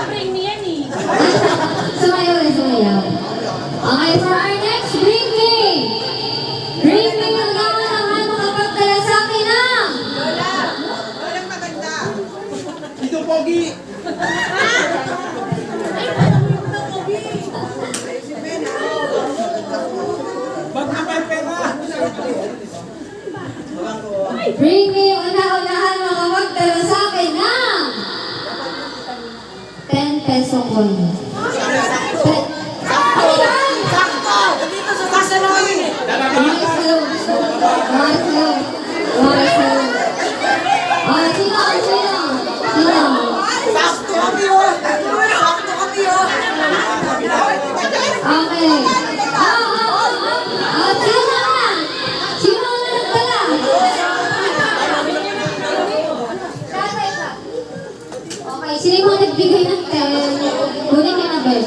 Bring me yan eh. Sumayaw na sumayaw. Okay, for our next Bring Me! Bring Me yung naman makapagdala sa akin ng... Walang maganda. Ito, Pogi! Ba't na may pera? Bring Me yung una-unahan makapagdala sa akin ng... 10 peso coin. Ano yan? Sakto! Dito sa kasa namin. Marcelo! Marcelo! Marcelo! Ah, sino? Sino? Sino? Sakto kami oh. Sakto kami oh. Okay. Sino na? Sino na nagdala? Okay, sino yung mga nagbigay ng 10? Kunin niyo na, Bel.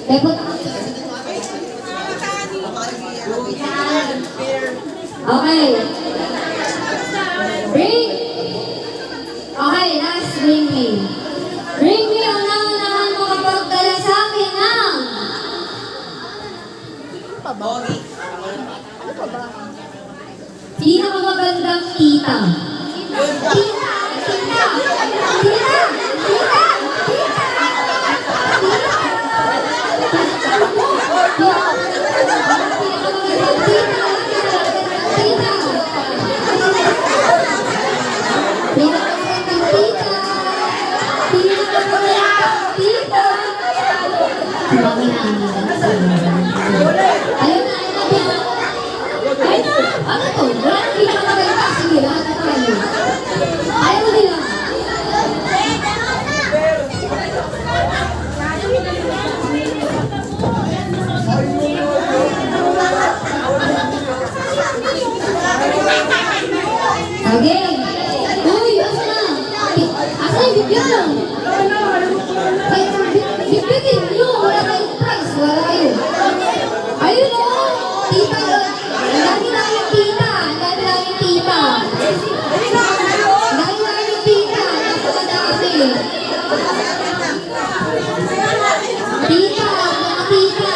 Depot. Okay. Bring. Okay, last Bring Me. Bring Me ang naunahan mo kapag dala sa akin ng... Pinakamagandang tita. Tita! Tita! Tita! Tita! Ano to? Wala nang pinakamaganda. Sige, lahat na tayo. Ayaw nila. Okay. Uy, asa na? Asa yung bibigyan? Bibigyan nyo. Wala kayong price. Wala kayo. Ayun o. Tita. Ang dami na yung tita. Ang dami na yung tita. Ang dami na yung tita. Napakadami. Tita. Mga tita.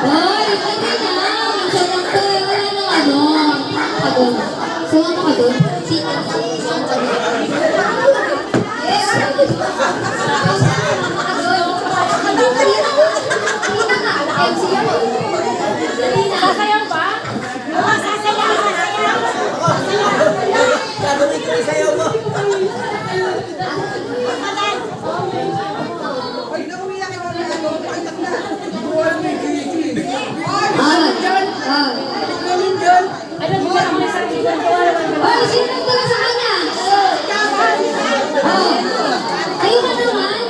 Hoy, pwede na. Minsan lang to. Wala nang ano. Pagod. Sumama ka doon. Tita. Sasayaw ba? Oo, sasayaw. Gagawin ko yung sayaw mo. Ay, naumiyak ako na ako. Pagkat na. Ano, bigyan ako ng sarili ko. Oh, sino nagdala sa kanya? Oh. Kayo na naman?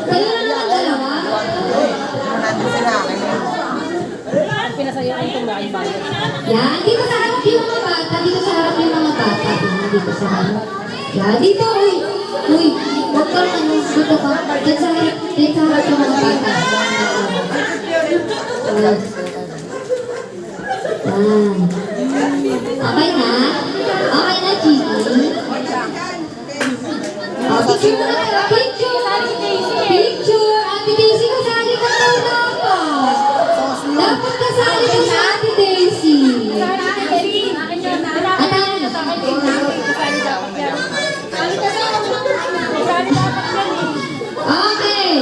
Kayo na naman dalawa? Nandun sila. Pinasayaan itong laking bayan. Yan, dito sa harap yung mga bata. Dito sa harap yung mga bata. Dito sa harap. Yan, dito. Uy, uy. Huwag kang ano. Dito ka. Dito sa harap. Dito sa harap yung mga bata. Yan. Okay na? Okay na, Gigi? Oh, picture mo na kayo. Picture! Picture! Ate Daisy, kasali ka daw dapat. Dapat kasali ka sa Ate Daisy. Okay.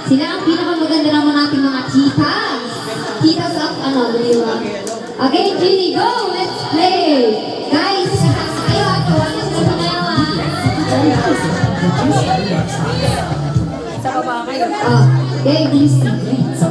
Sila ang pinakamaganda naman nating mga chitas. Chitas of ano, diba? Okay, Ginny, go! Let's play! Guys, kayo at kawan na sila sa ngayon, ha? Sa baba kayo. Oh, okay, please. Sa